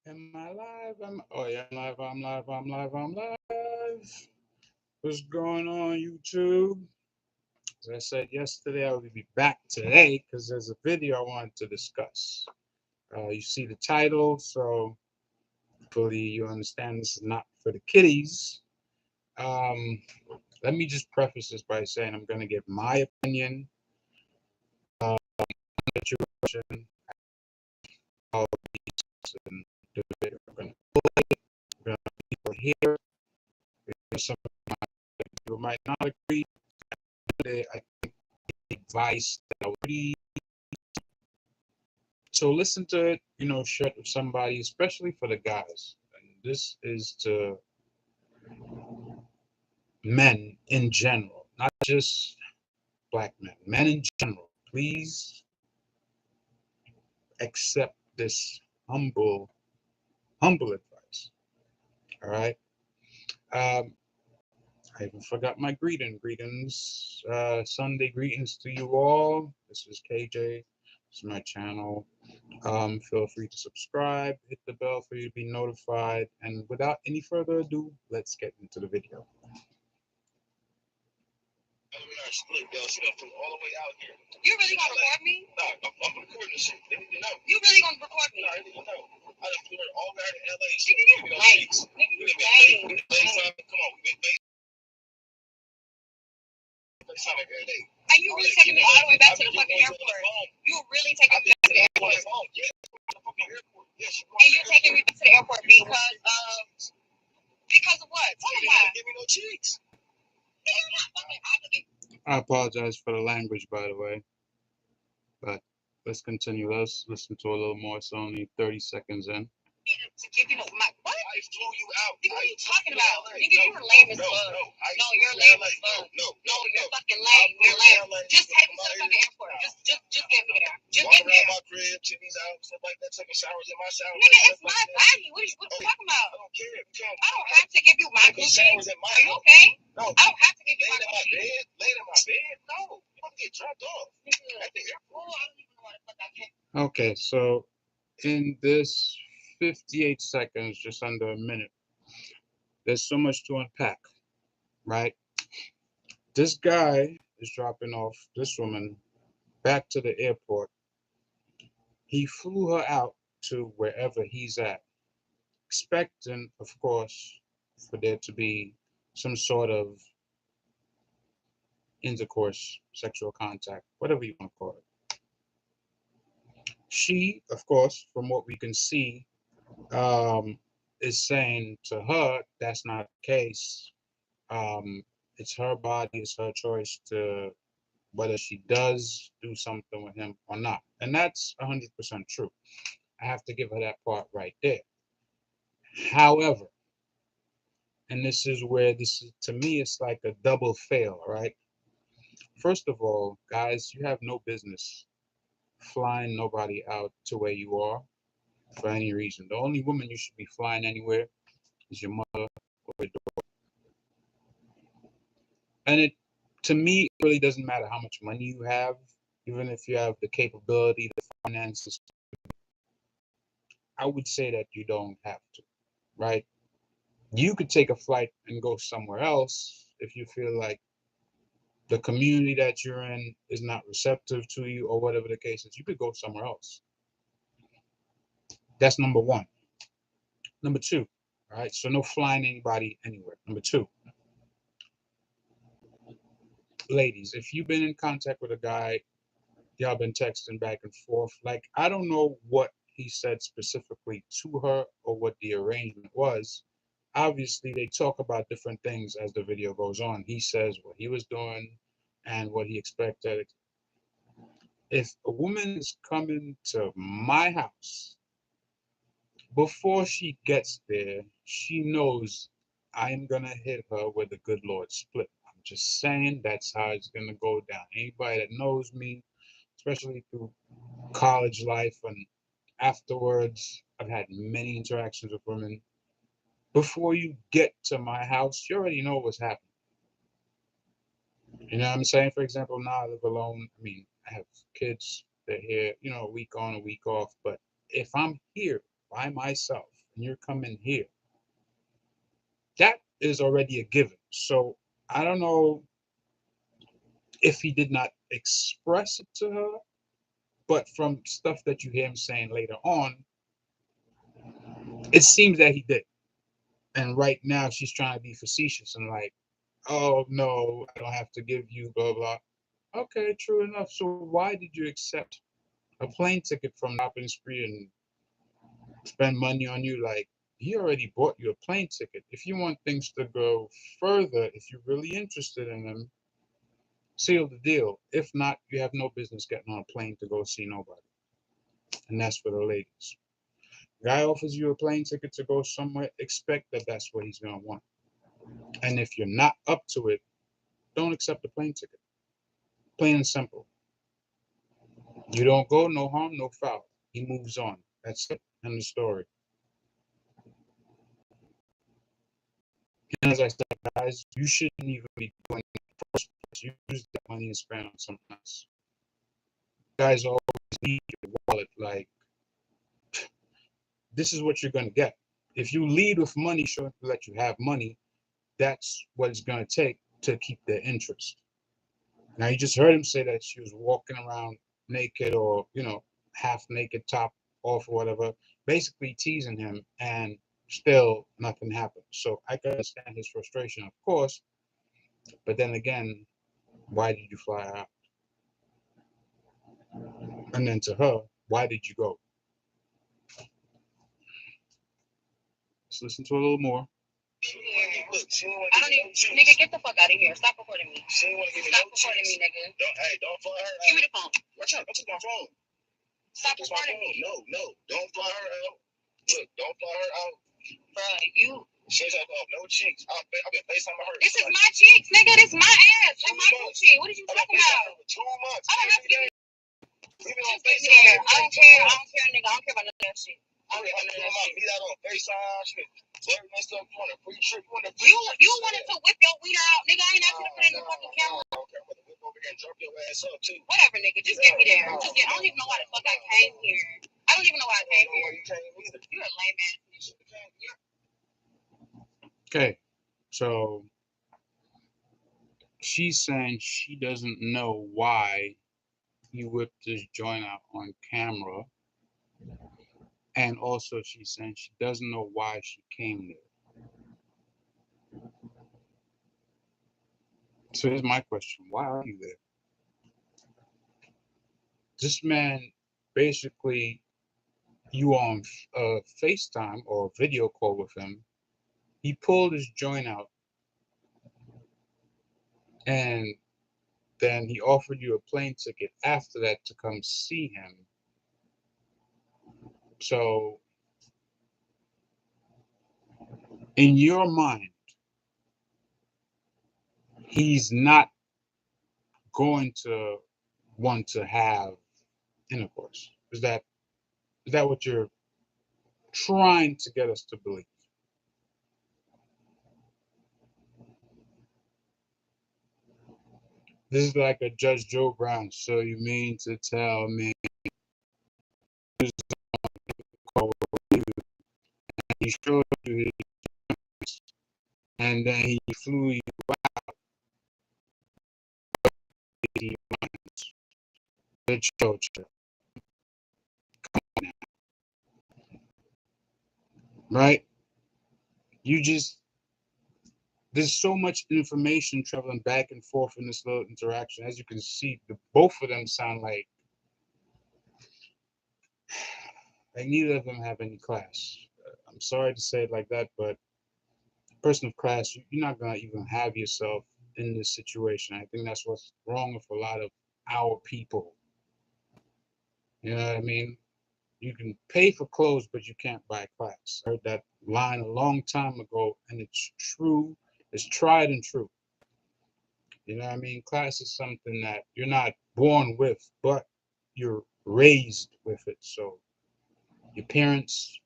Am I live? Oh yeah, I'm live, I'm live. What's going on, YouTube? As I said yesterday, I will be back today because there's a video I wanted to discuss. You see the title, so hopefully you understand this is not for the kiddies. Um, Let me just preface this by saying I'm going to give my opinion on the situation. All these and the video. We're going to people here. Some people might not agree. I think advice that I would read. So listen to it, share it with somebody, especially for the guys. And this is to men in general, not just black men, men in general. Please accept this humble advice. All right. Um, I even forgot my greetings. Sunday greetings to you all. This is KJ. This is my channel. Feel free to subscribe, hit the bell for you to be notified. And without any further ado, let's get into the video. Look, yo, she done flew all the way out here. You really gonna record me? No, I'm recording this shit. They need to know. You really gonna record me? No, they need to know. I done flew her all the way to LA. Nigga, you lame. Nigga, you lame. We been FaceTime. Come on, we been FaceTime every day. And you really taking me all the way back to the fucking airport? You really taking me back to the airport? Yeah, the fucking airport. Yeah, and you're taking me back to the airport because of what? Tell me why. Give me no cheeks. I apologize for the language, by the way, but let's continue. Let's listen to a little more. It's only 30 seconds in. What? I flew you out. Nigga, what are you talking about? Nigga, you're lame as fuck. No, you're lame as fuck. No, you're fucking lame. You're lame. Just take me to the fucking airport. Just get me there. Just get me there. My crib, Jimmy's out, stuff like that, taking showers in my shower. Nigga, it's my body. What are you talking about? I don't care. I don't have to give you my coochie. Are you okay? No. I don't have to give you my coochie. Laid in my bed? No. You don't get dropped off. At the airport. I don't even know what the fuck I can. Okay, so in this 58 seconds, just under a minute, there's so much to unpack, right? This guy is dropping off this woman back to the airport. He flew her out to wherever he's at, expecting, of course, for there to be some sort of intercourse, sexual contact, whatever you want to call it. She, of course, from what we can see, is saying to her that's not the case. It's her body, it's her choice to whether she does do something with him or not. And that's 100% true. I have to give her that part right there. However, and this is where to me, it's like a double fail, right? First of all, guys, you have no business flying nobody out to where you are for any reason. The only woman you should be flying anywhere is your mother or your daughter. And to me, it really doesn't matter how much money you have, even if you have the capability, the finances. I would say that you don't have to, right? You could take a flight and go somewhere else if you feel like the community that you're in is not receptive to you or whatever the case is. You could go somewhere else. That's number one. Number two, all right? So no flying anybody anywhere. Number two, ladies, if you've been in contact with a guy, y'all been texting back and forth, like, I don't know what he said specifically to her or what the arrangement was. Obviously, they talk about different things as the video goes on. He says what he was doing and what he expected. If a woman is coming to my house, before she gets there, she knows I am going to hit her with a good Lord split. I'm just saying that's how it's going to go down. Anybody that knows me, especially through college life and afterwards, I've had many interactions with women. Before you get to my house, you already know what's happening. You know what I'm saying? For example, now I live alone. I mean, I have kids. They're here, a week on, a week off. But if I'm here by myself, and you're coming here. That is already a given. So I don't know if he did not express it to her, but from stuff that you hear him saying later on, it seems that he did. And right now she's trying to be facetious and like, oh no, I don't have to give you blah blah. Okay, true enough. So why did you accept a plane ticket from the shopping spree and spend money on you? Like, he already bought you a plane ticket. If you want things to go further, if you're really interested in them, seal the deal. If not, you have no business getting on a plane to go see nobody. And that's for the ladies. Guy offers you a plane ticket to go somewhere, expect that that's what he's going to want. And if you're not up to it, don't accept the plane ticket. Plain and simple. You don't go, no harm, no foul. He moves on. That's it. End of story. And as I said, guys, you shouldn't even be doing it in the first place. Use that money and spend on something else. You guys always need your wallet. Like, this is what you're going to get. If you lead with money, showing that you have money, that's what it's going to take to keep their interest. Now, you just heard him say that she was walking around naked or, half naked, top off or whatever, basically teasing him, and still nothing happened. So I can understand his frustration, of course, but then again, why did you fly out? And then to her, why did you go? Let's listen to a little more. I don't even, nigga, get the fuck out of here. Stop recording me. Stop recording me, nigga. Don't fly her out. Give me the phone. Watch out, don't take my phone. Stop recording me. No, don't fly her out. Look, don't fly her out. Bro, you. She's like, oh, no cheeks. I've been FaceTime her. This is my cheeks, nigga. This is my ass. Like my Gucci. What are you talking about? For 2 months. I don't have to give you. Even on Just get FaceTime. there. I don't care, nigga. I don't care about none of that shit. I don't care about none of that shit. Meet out on FaceTime. Shit. Every next stuff. You want a free trip. You wanted to whip your wiener out, nigga. I ain't asked you to put it in the fucking camera. I don't care. I'm gonna whip over here and drop your ass up, too. Whatever, nigga. Just get me there. I don't even know why the fuck I came here. I don't even know why I came here. You came either. You're a lame ass bitch. Okay, so she's saying she doesn't know why he whipped his joint out on camera. And also she's saying she doesn't know why she came there. So here's my question. Why are you there? This man, basically, you on FaceTime or video call with him. He pulled his joint out, and then he offered you a plane ticket after that to come see him. So, in your mind, he's not going to want to have intercourse. Is that what you're trying to get us to believe? This is like a Judge Joe Brown. So you mean to tell me he showed you his, and then he flew you out? The church. Right? There's so much information traveling back and forth in this little interaction. As you can see, both of them sound like neither of them have any class. I'm sorry to say it like that, but person of class, you're not going to even have yourself in this situation. I think that's what's wrong with a lot of our people. You know what I mean? You can pay for clothes, but you can't buy class. I heard that line a long time ago, and it's true. It's tried and true. You know what I mean? Class is something that you're not born with, but you're raised with it. So your parents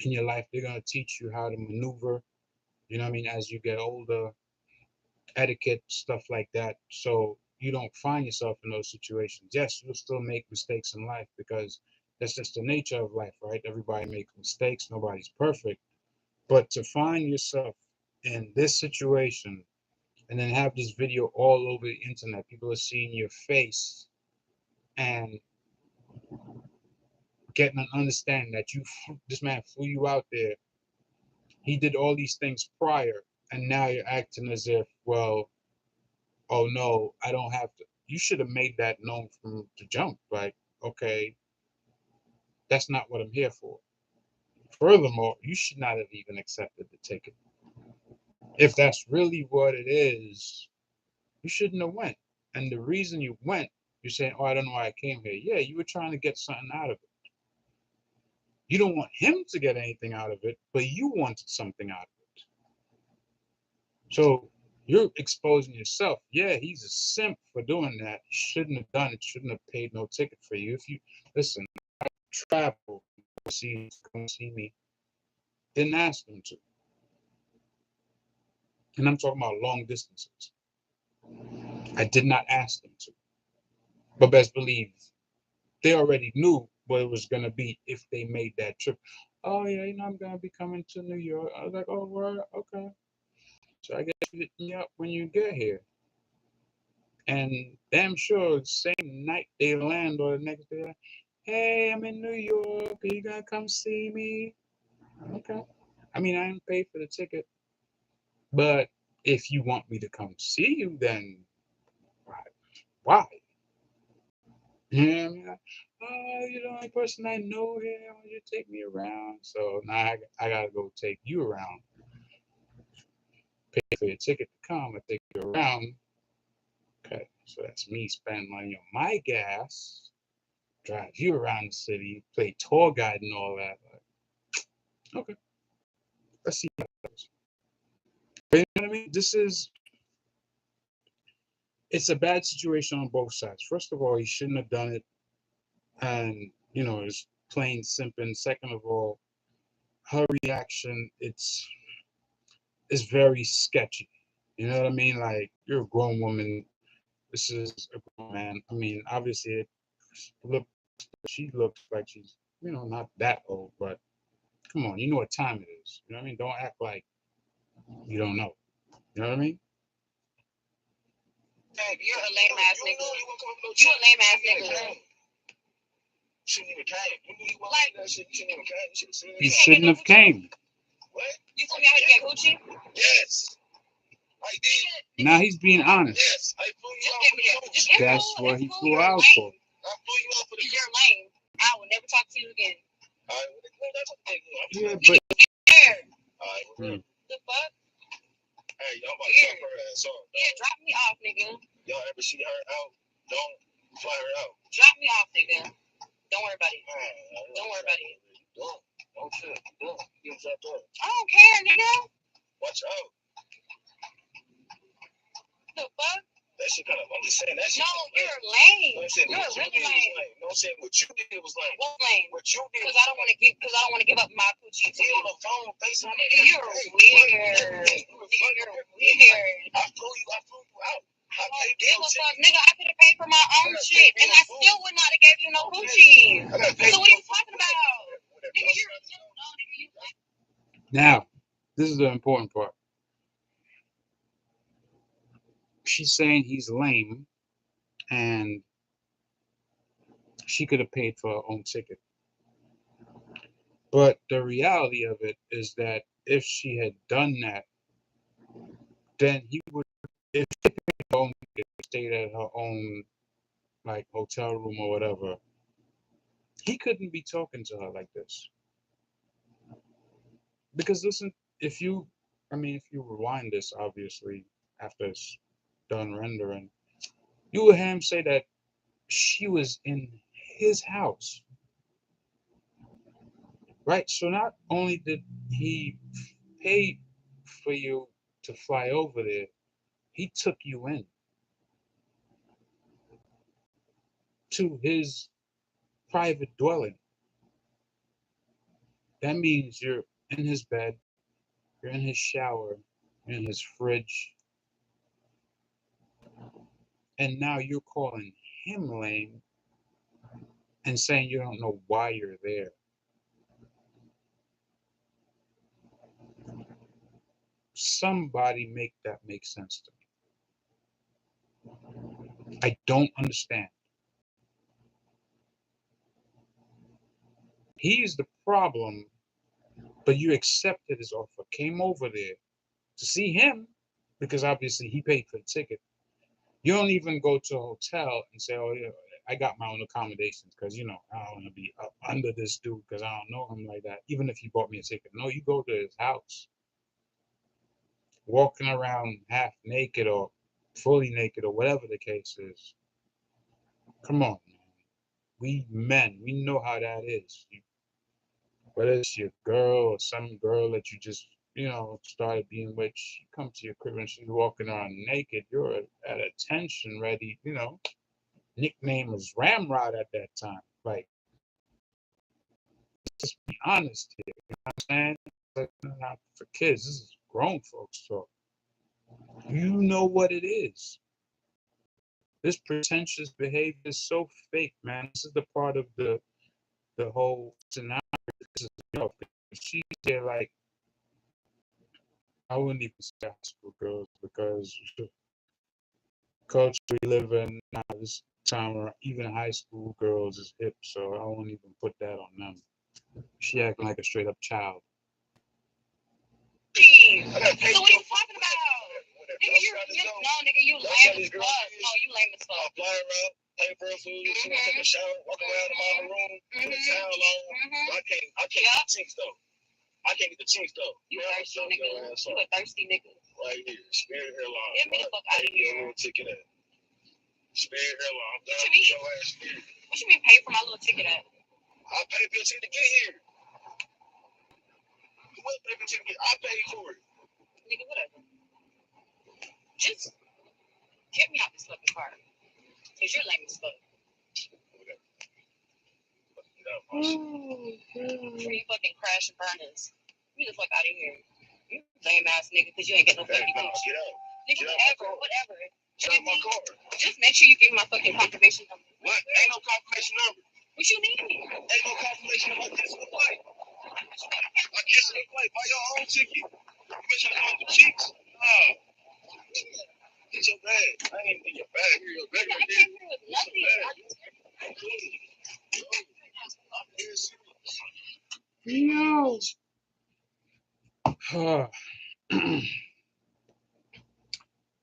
in your life, they're going to teach you how to maneuver, you know what I mean, as you get older, etiquette, stuff like that. So you don't find yourself in those situations. Yes, you'll still make mistakes in life because That's just the nature of life, right? Everybody makes mistakes. Nobody's perfect. But to find yourself in this situation and then have this video all over the internet, people are seeing your face and getting an understanding that this man flew you out there. He did all these things prior, and now you're acting as if, well, oh no, I don't have to. You should have made that known from the jump. Like, okay, that's not what I'm here for. Furthermore, you should not have even accepted the ticket. If that's really what it is, you shouldn't have went. And the reason you went, you're saying, oh, I don't know why I came here. Yeah, you were trying to get something out of it. You don't want him to get anything out of it, but you wanted something out of it. So you're exposing yourself. Yeah, he's a simp for doing that. He shouldn't have done it. Shouldn't have paid no ticket for you. If you listen, I travel, come see me. Didn't ask them to. And I'm talking about long distances. I did not ask them to. But best believe they already knew what it was going to be if they made that trip. Oh, yeah, I'm going to be coming to New York. I was like, oh, well, okay. So I guess you hit me up when you get here. And damn sure, same night they land or the next day, like, hey, I'm in New York. Are you going to come see me? Okay. I mean, I didn't pay for the ticket. But if you want me to come see you, then why? Yeah, I mean, oh, you're the only person I know here. I want you to take me around. So now I gotta go take you around. Pay for your ticket to come and take you around. Okay, so that's me spending money on my gas, drive you around the city, play tour guide and all that. Okay, let's see how it goes. But you know what I mean? It's a bad situation on both sides. First of all, he shouldn't have done it, and it's plain simping. Second of all, her reaction, it's very sketchy. You know what I mean? Like, you're a grown woman. This is a grown man. I mean, obviously, look, she looks like she's, not that old, but come on, you know what time it is. You know what I mean? Don't act like you don't know. You know what I mean? You're a lame ass nigga. You're a lame ass nigga. Shouldn't even came. Like that shit. You shouldn't even came. You shouldn't have came. What? You told me I had to get Gucci? Yes. I did. Now he's being honest. Yes. I flew you out for the Gucci. That's what he flew out for. I flew you out for the Gucci. You're lame. I will never talk to you again. All right. That's okay. Yeah, but. All right. The fuck? Hey, y'all about to drop her ass off. Yeah, drop me off, nigga. Y'all ever see her out? Don't fly her out. Drop me off, nigga. Don't worry about it. Don't worry about it. Don't trip. Don't. You dropped off. I don't care, nigga. Watch out. The fuck? That shit kind of, I'm just saying that shit. No, you're lame. You're really lame. No, I'm saying what you did was lame. What lame? What you did. Because I don't want to give up my Gucci. You on the phone, FaceTime. You're weird. You're weird. I flew you out. I paid give a fuck, nigga. I could have paid for my own shit, and I still would not have gave you no Gucci. So what are you talking about? Nigga, you're a nigga. Now, this is the important part. She's saying he's lame, and she could have paid for her own ticket. But the reality of it is that if she had done that, then he would, if she paid her own ticket, stayed at her own hotel room or whatever, he couldn't be talking to her like this. Because listen, if you rewind this, obviously, after it's done rendering, you will hear him say that she was in his house. Right? So not only did he pay for you to fly over there, he took you in to his private dwelling. That means you're in his bed, you're in his shower, you're in his fridge, and now you're calling him lame and saying you don't know why you're there. Somebody make that make sense to me. I don't understand. He's the problem, but you accepted his offer, came over there to see him because obviously he paid for the ticket. You don't even go to a hotel and say, oh, yeah, I got my own accommodations because, you know, I don't want to be up under this dude because I don't know him like that, even if he bought me a ticket. No, you go to his house, walking around half naked or fully naked or whatever the case is. Come on, man. We men, we know how that is. Whether it's your girl or some girl that you just, you know, started being with, she come to your crib and she's walking around naked, you're at attention ready, you know. Nickname was Ramrod at that time. Like, just be honest here. You know what I'm saying? Like, not for kids. This is grown folks talk. You know what it is. This pretentious behavior is so fake, man. This is the part of the whole scenario. This is, you know, she's there like, I wouldn't even say high school girls because culture we live in now this time around, even high school girls is hip, so I won't even put that on them. She acting like a straight up child. So what are you talking about? Nigga, no, nigga, you lame as fuck. No, you lame as fuck. Fly around, pay for food, take a shower, walk around the room, put a towel on. I can't get the cheeks though. I can't get the cheeks though. You thirsty nigga. You a thirsty nigga. Right here, Spirit Airlines. Get me the fuck out of here. Little ticket at Spirit Airlines. What you mean? What you mean pay for my little ticket at? I paid for your ticket to get here. You will pay for your ticket. I paid for it. Nigga, whatever. Just get me out this fucking car. Cause you're lame as fuck. Where you fucking crash and burn us. Get the fuck out of here. You lame ass nigga, cause you ain't get no fucking coach. Get out. Nigga, whatever. Get out my car. Just make sure you give me my fucking confirmation number. What? Ain't no confirmation number. What you need? Ain't no confirmation number. I cancel the flight. Buy your own ticket. You make sure to have the cheeks. Nah. Get your bag. I ain't in your bag. Here, your bag right there. No.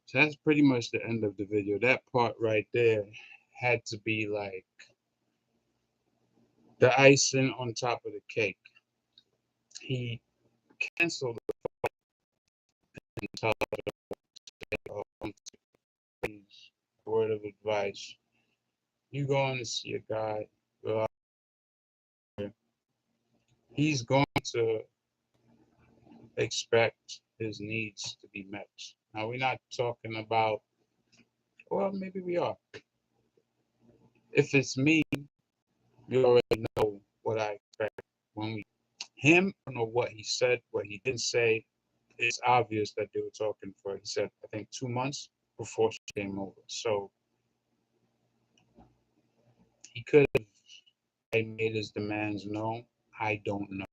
So that's pretty much the end of the video. That part right there had to be like the icing on top of the cake. He canceled the flight and told her, please, word of advice. You going to see a guy, he's going to expect his needs to be met. Now, we're not talking about, well, maybe we are. If it's me, you already know what I expect. When him, I don't know what he said, what he didn't say. It's obvious that they were talking for, he said, I think 2 months before she came over. So he could have made his demands known. I don't know.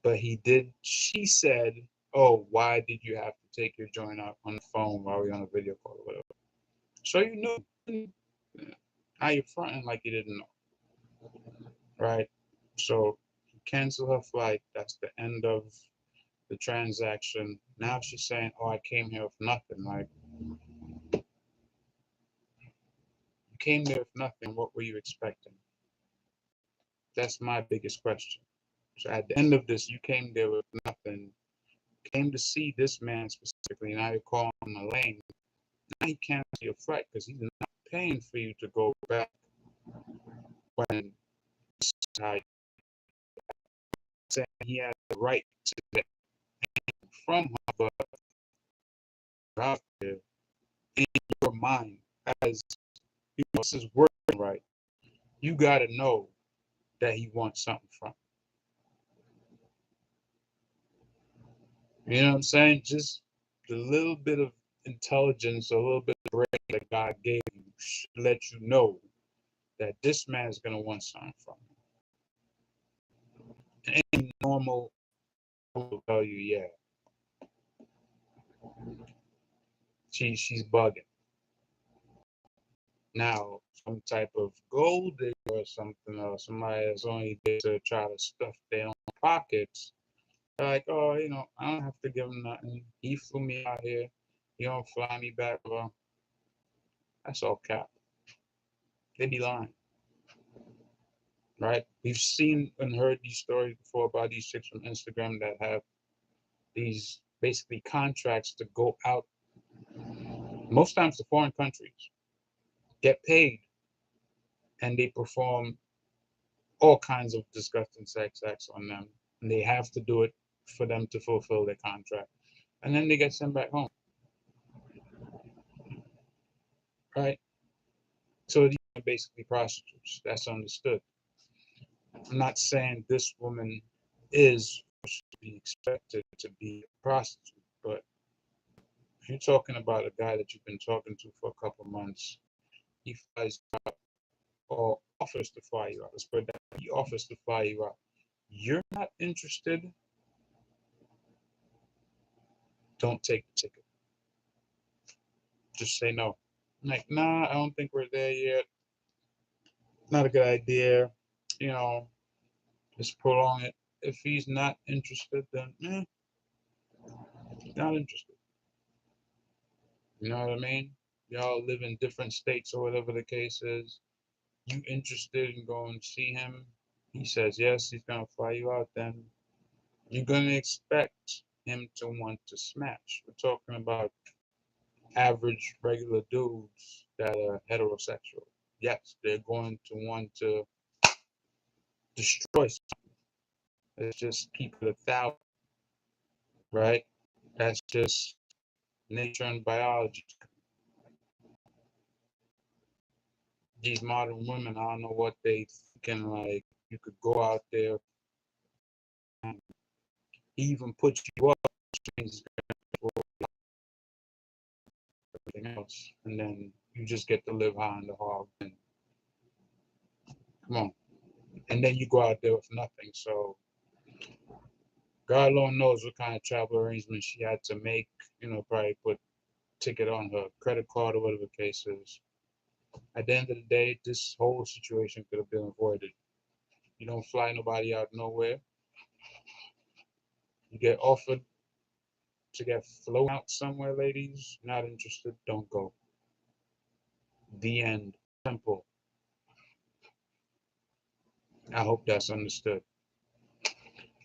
But he did, she said, oh, why did you have to take your joint out on the phone while we were on a video call or whatever? So you knew. Now you're fronting like you didn't know. Right? So he canceled her flight. That's the end of the transaction. Now she's saying, oh, I came here with nothing. Like, you came there with nothing. What were you expecting? That's my biggest question. So at the end of this, you came there with nothing. Came to see this man specifically. Now you're calling him a lame. Now he canceled your flight because he's not paying for you to go back when this is how you saying he has the right to get from her, but out there in your mind, as you know, this is working right. You got to know that he wants something from you. You know what I'm saying? Just a little bit of intelligence, a little bit of brain that God gave you should let you know that this man's gonna want something from you. Any normal will tell you, yeah, she's bugging. Now, some type of gold digger or something, or somebody that's only there to try to stuff their own pockets. They're like, oh, I don't have to give him nothing. He flew me out here. He don't fly me back. Well, that's all cap. They be lying, right? We've seen and heard these stories before about these chicks from Instagram that have these basically contracts to go out, most times to foreign countries, get paid, and they perform all kinds of disgusting sex acts on them. And they have to do it for them to fulfill their contract. And then they get sent back home, right? So these are basically prostitutes. That's understood. I'm not saying this woman is to be expected to be a prostitute, but if you're talking about a guy that you've been talking to for a couple months, he flies you out or offers to fly you out. Let's put that. He offers to fly you out. You're not interested. Don't take the ticket. Just say no. Like, nah, I don't think we're there yet. Not a good idea. Just prolong it. If he's not interested, then not interested. You know what I mean? Y'all live in different states or whatever the case is. You interested in going to see him? He says yes, he's gonna fly you out. Then you're gonna expect him to want to smash. We're talking about average, regular dudes that are heterosexual. Yes, they're going to want to destroy something. Let's just keep it 1,000, right? That's just nature and biology. These modern women, I don't know what they thinking. Like, you could go out there and even put you up, everything else, and then you just get to live high on the hog. And come on, and then you go out there with nothing. So God alone knows what kind of travel arrangements she had to make. Probably put ticket on her credit card or whatever the case is. At the end of the day, this whole situation could have been avoided. You don't fly nobody out nowhere. You get offered to get flown out somewhere, ladies. Not interested, don't go. The end. Simple. I hope that's understood.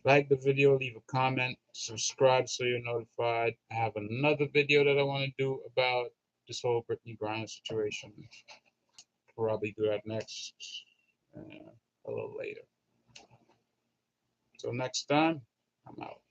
Like the video, leave a comment, subscribe so you're notified. I have another video that I want to do about this whole Brittany Griner situation. Probably do that next, a little later. Till next time, I'm out.